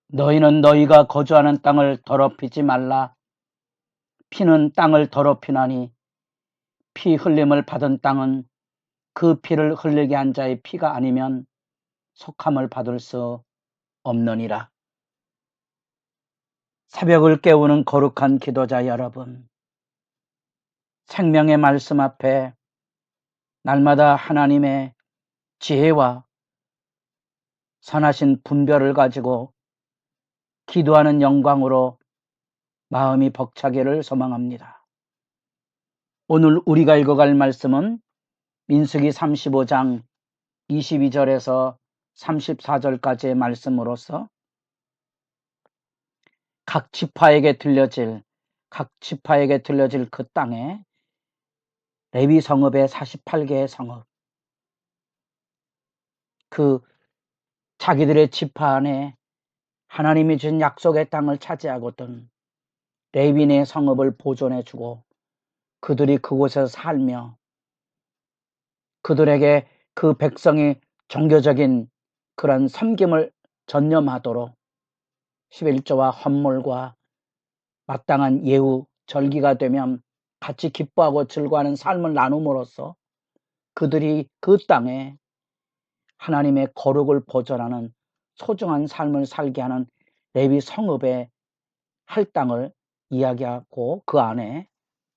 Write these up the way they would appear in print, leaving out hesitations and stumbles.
너희는 너희가 거주하는 땅을 더럽히지 말라. 피는 땅을 더럽히나니 피 흘림을 받은 땅은 그 피를 흘리게 한 자의 피가 아니면 속함을 받을 수 없느니라. 새벽을 깨우는 거룩한 기도자 여러분, 생명의 말씀 앞에 날마다 하나님의 지혜와 선하신 분별을 가지고 기도하는 영광으로 마음이 벅차기를 소망합니다. 오늘 우리가 읽어갈 말씀은 민수기 35장 22절에서 34절까지의 말씀으로서 각 지파에게 들려질 그 땅에 레위 성읍의 48개의 성읍, 그 자기들의 지파 안에 하나님이 준 약속의 땅을 차지하거든 레위네 성읍을 보존해주고 그들이 그곳에서 살며 그들에게 그 백성이 종교적인 그런 섬김을 전념하도록 11조와 헌물과 마땅한 예우, 절기가 되면 같이 기뻐하고 즐거워하는 삶을 나눔으로써 그들이 그 땅에 하나님의 거룩을 보존하는 소중한 삶을 살게 하는 레위 성읍의 할당을 이야기하고 그 안에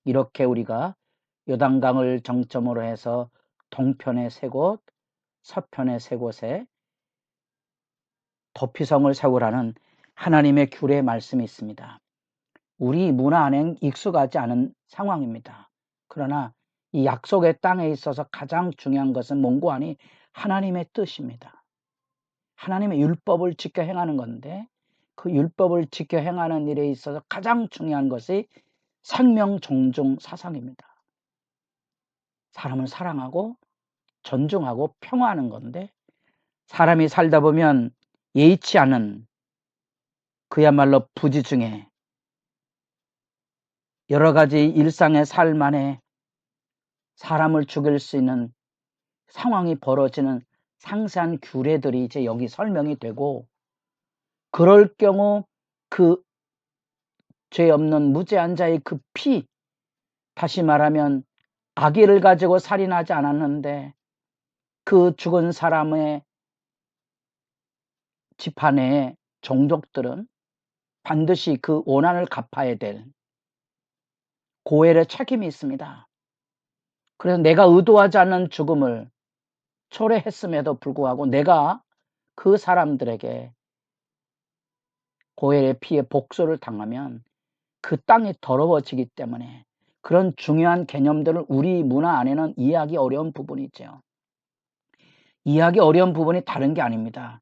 이렇게 우리가 요단강을 정점으로 해서 동편의 세 곳, 서편의 세 곳에 도피성을 세우라는 하나님의 규례의 말씀이 있습니다. 우리 문화 안에 익숙하지 않은 상황입니다. 그러나 이 약속의 땅에 있어서 가장 중요한 것은 뭔고 하니 하나님의 뜻입니다. 하나님의 율법을 지켜 행하는 건데 그 율법을 지켜 행하는 일에 있어서 가장 중요한 것이 생명 존중 사상입니다. 사람을 사랑하고 존중하고 평화하는 건데 사람이 살다 보면 예의치 않은 그야말로 부지 중에 여러 가지 일상의 삶 안에 사람을 죽일 수 있는 상황이 벌어지는 상세한 규례들이 이제 여기 설명이 되고 그럴 경우 그 죄 없는 무죄한 자의 그 피, 다시 말하면 아기를 가지고 살인하지 않았는데 그 죽은 사람의 집안 내의 종족들은 반드시 그 원한을 갚아야 될 고엘의 책임이 있습니다. 그래서 내가 의도하지 않는 죽음을 초래했음에도 불구하고 내가 그 사람들에게 고엘의 피해 복수를 당하면 그 땅이 더러워지기 때문에 그런 중요한 개념들을 우리 문화 안에는 이해하기 어려운 부분이죠. 이해하기 어려운 부분이 다른 게 아닙니다.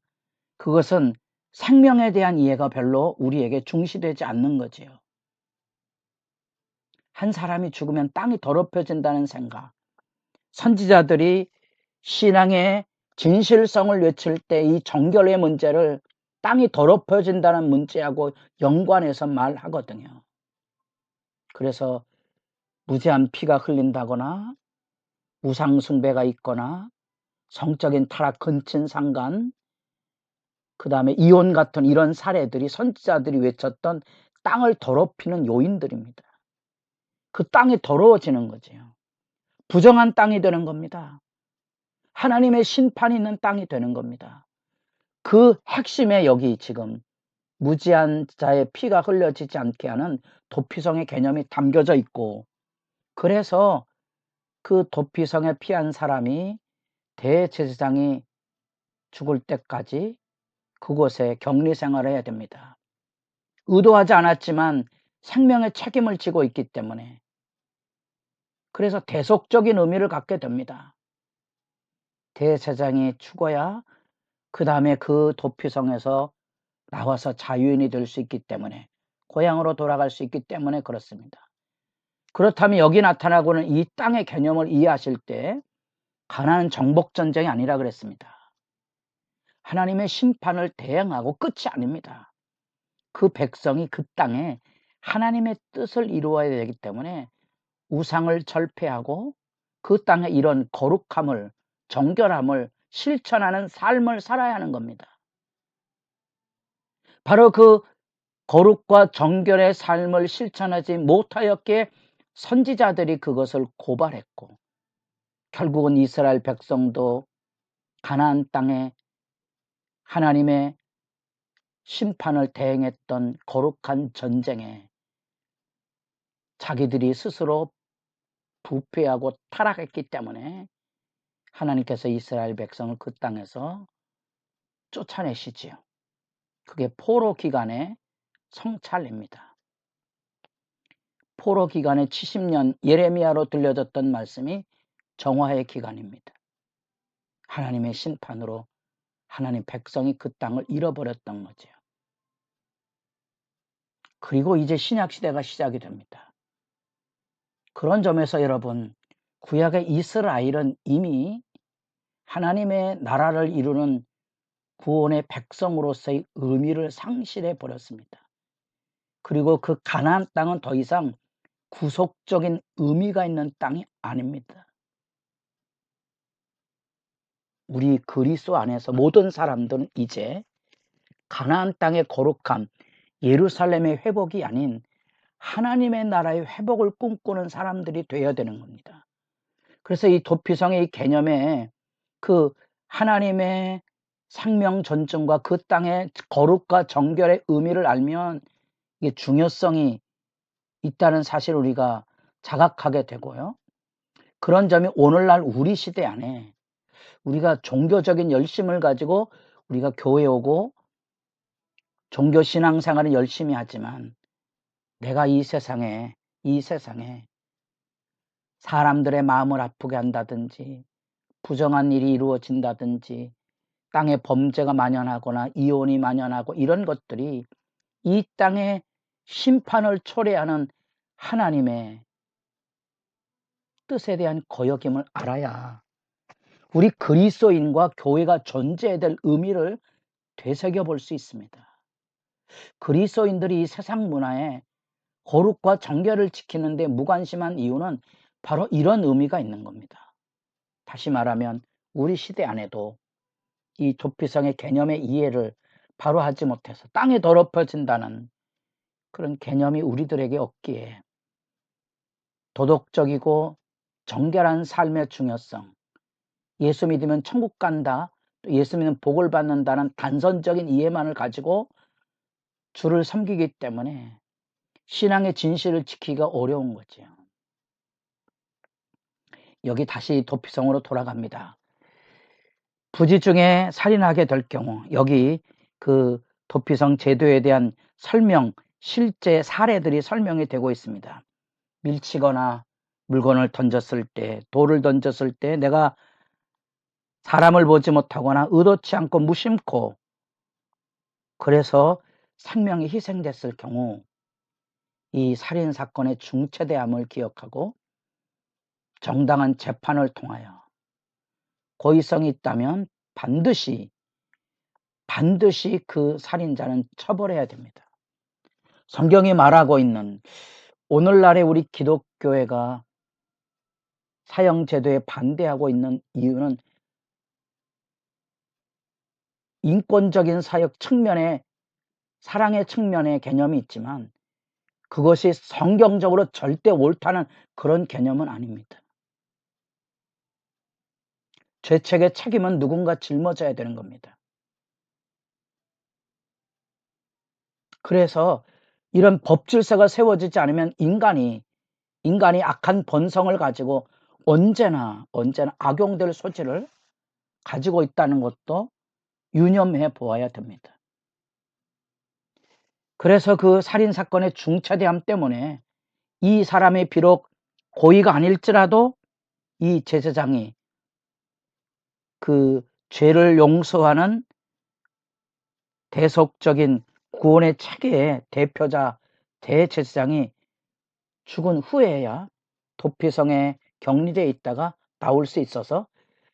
그것은 생명에 대한 이해가 별로 우리에게 중시되지 않는 거지요. 한 사람이 죽으면 땅이 더럽혀진다는 생각, 선지자들이 신앙의 진실성을 외칠 때 이 정결의 문제를 땅이 더럽혀진다는 문제하고 연관해서 말하거든요. 그래서 무죄한 피가 흘린다거나 우상숭배가 있거나 성적인 타락, 근친상간, 그 다음에 이혼 같은 이런 사례들이 선지자들이 외쳤던 땅을 더럽히는 요인들입니다. 그 땅이 더러워지는 거죠. 부정한 땅이 되는 겁니다. 하나님의 심판이 있는 땅이 되는 겁니다. 그 핵심에 여기 지금 무지한 자의 피가 흘려지지 않게 하는 도피성의 개념이 담겨져 있고 그래서 그 도피성에 피한 사람이 대제사장이 죽을 때까지 그곳에 격리 생활을 해야 됩니다. 의도하지 않았지만 생명의 책임을 지고 있기 때문에 그래서 대속적인 의미를 갖게 됩니다. 대제사장이 죽어야 그 다음에 그 도피성에서 나와서 자유인이 될 수 있기 때문에 고향으로 돌아갈 수 있기 때문에 그렇습니다. 그렇다면 여기 나타나고는 이 땅의 개념을 이해하실 때 가나안 정복전쟁이 아니라 그랬습니다. 하나님의 심판을 대행하고 끝이 아닙니다. 그 백성이 그 땅에 하나님의 뜻을 이루어야 되기 때문에 우상을 절폐하고 그 땅에 이런 거룩함을 정결함을 실천하는 삶을 살아야 하는 겁니다. 바로 그 거룩과 정결의 삶을 실천하지 못하였기에 선지자들이 그것을 고발했고, 결국은 이스라엘 백성도 가나안 땅에 하나님의 심판을 대행했던 거룩한 전쟁에 자기들이 스스로 부패하고 타락했기 때문에 하나님께서 이스라엘 백성을 그 땅에서 쫓아내시지요. 그게 포로 기간의 성찰입니다. 포로 기간의 70년 예레미야로 들려졌던 말씀이 정화의 기간입니다. 하나님의 심판으로 하나님 백성이 그 땅을 잃어버렸던 거죠. 그리고 이제 신약시대가 시작이 됩니다. 그런 점에서 여러분, 구약의 이스라엘은 이미 하나님의 나라를 이루는 구원의 백성으로서의 의미를 상실해 버렸습니다. 그리고 그 가나안 땅은 더 이상 구속적인 의미가 있는 땅이 아닙니다. 우리 그리스도 안에서 모든 사람들은 이제 가나안 땅의 거룩함, 예루살렘의 회복이 아닌 하나님의 나라의 회복을 꿈꾸는 사람들이 되어야 되는 겁니다. 그래서 이 도피성의 이 개념에 그 하나님의 생명 전증과 그 땅의 거룩과 정결의 의미를 알면 이게 중요성이 있다는 사실을 우리가 자각하게 되고요. 그런 점이 오늘날 우리 시대 안에 우리가 종교적인 열심을 가지고 우리가 교회 오고 종교 신앙생활을 열심히 하지만 내가 이 세상에 사람들의 마음을 아프게 한다든지 부정한 일이 이루어진다든지 땅에 범죄가 만연하거나 이혼이 만연하고 이런 것들이 이 땅에 심판을 초래하는 하나님의 뜻에 대한 거역임을 알아야 우리 그리스도인과 교회가 존재해야 될 의미를 되새겨 볼 수 있습니다. 그리스도인들이 이 세상 문화에 거룩과 정결을 지키는 데 무관심한 이유는 바로 이런 의미가 있는 겁니다. 다시 말하면 우리 시대 안에도 이 도피성의 개념의 이해를 바로 하지 못해서 땅이 더럽혀진다는 그런 개념이 우리들에게 없기에 도덕적이고 정결한 삶의 중요성, 예수 믿으면 천국 간다, 또 예수 믿으면 복을 받는다는 단선적인 이해만을 가지고 주를 섬기기 때문에 신앙의 진실을 지키기가 어려운 거죠. 여기 다시 도피성으로 돌아갑니다. 부지 중에 살인하게 될 경우 여기 그 도피성 제도에 대한 설명, 실제 사례들이 설명이 되고 있습니다. 밀치거나 물건을 던졌을 때, 돌을 던졌을 때 내가 사람을 보지 못하거나 의도치 않고 무심코 그래서 생명이 희생됐을 경우 이 살인사건의 중체대함을 기억하고 정당한 재판을 통하여 고의성이 있다면 반드시 그 살인자는 처벌해야 됩니다. 성경이 말하고 있는 오늘날의 우리 기독교회가 사형제도에 반대하고 있는 이유는 인권적인 사역 측면에 사랑의 측면의 개념이 있지만 그것이 성경적으로 절대 옳다는 그런 개념은 아닙니다. 죄책의 책임은 누군가 짊어져야 되는 겁니다. 그래서 이런 법질서가 세워지지 않으면 인간이 악한 본성을 가지고 언제나 악용될 소지를 가지고 있다는 것도 유념해 보아야 됩니다. 그래서 그 살인사건의 중차대함 때문에 이 사람이 비록 고의가 아닐지라도 이 제사장이 그 죄를 용서하는 대속적인 구원의 체계의 대표자 대제사장이 죽은 후에야 도피성에 격리되어 있다가 나올 수 있어서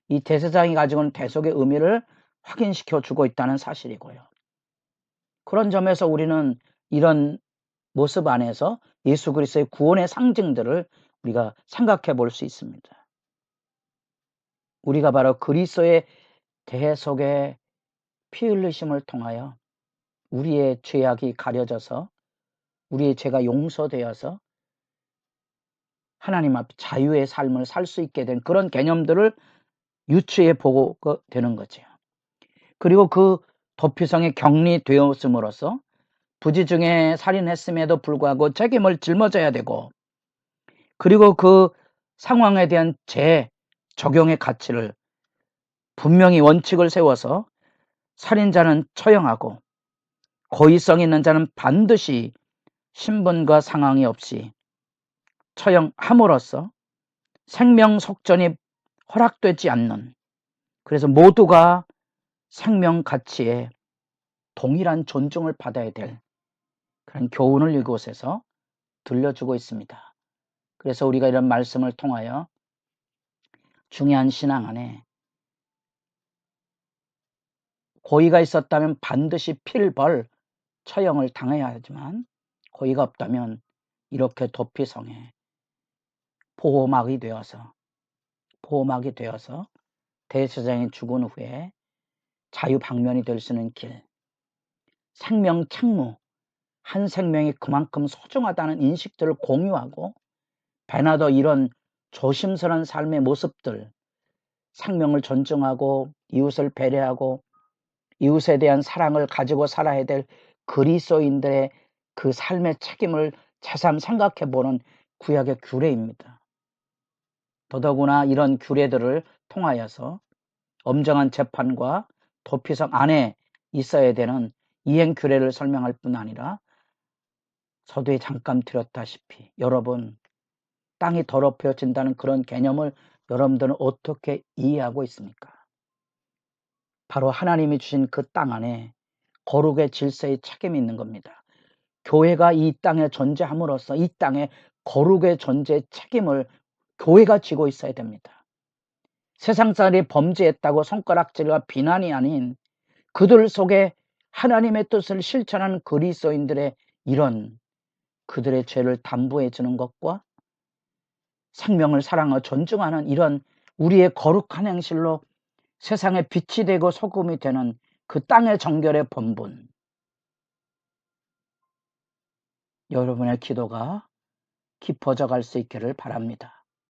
이 대제사장이 가지고 있는 대속의 의미를 확인시켜 주고 있다는 사실이고요. 그런 점에서 우리는 이런 모습 안에서 예수 그리스도의 구원의 상징들을 우리가 생각해 볼 수 있습니다. 우리가 바로 그리스도의 대속의 피 흘리심을 통하여 우리의 죄악이 가려져서 우리의 죄가 용서되어서 하나님 앞 자유의 삶을 살 수 있게 된 그런 개념들을 유추해 보고 되는 거죠. 그리고 그 도피성이 격리되었음으로써 부지 중에 살인했음에도 불구하고 책임을 짊어져야 되고, 그리고 그 상황에 대한 적용의 가치를 분명히 원칙을 세워서 살인자는 처형하고 고의성 있는 자는 반드시 신분과 상황이 없이 처형함으로써 생명 속전이 허락되지 않는, 그래서 모두가 생명 가치에 동일한 존중을 받아야 될 그런 교훈을 이곳에서 들려주고 있습니다. 그래서 우리가 이런 말씀을 통하여 중요한 신앙 안에 고의가 있었다면 반드시 필벌 처형을 당해야 하지만, 고의가 없다면 이렇게 도피성에 보호막이 되어서 대제사장이 죽은 후에 자유방면이 될 수 있는 길, 생명 책무, 한 생명이 그만큼 소중하다는 인식들을 공유하고, 배나더 이런 조심스러운 삶의 모습들, 생명을 존중하고 이웃을 배려하고 이웃에 대한 사랑을 가지고 살아야 될 그리스도인들의 그 삶의 책임을 새삼 생각해보는 구약의 규례입니다. 더더구나 이런 규례들을 통하여서 엄정한 재판과 도피성 안에 있어야 되는 이행 규례를 설명할 뿐 아니라, 서두에 잠깐 드렸다시피 여러분, 땅이 더럽혀진다는 그런 개념을 여러분들은 어떻게 이해하고 있습니까? 바로 하나님이 주신 그 땅 안에 거룩의 질서의 책임이 있는 겁니다. 교회가 이 땅에 존재함으로써 이 땅에 거룩의 존재의 책임을 교회가 지고 있어야 됩니다. 세상 사람이 범죄했다고 손가락질과 비난이 아닌, 그들 속에 하나님의 뜻을 실천하는 그리스도인들의 이런 그들의 죄를 담보해 주는 것과 생명을 사랑하고 존중하는 이런 우리의 거룩한 행실로 세상에 빛이 되고 소금이 되는 그 땅의 정결의 본분, 여러분의 기도가 깊어져 갈 수 있기를 바랍니다.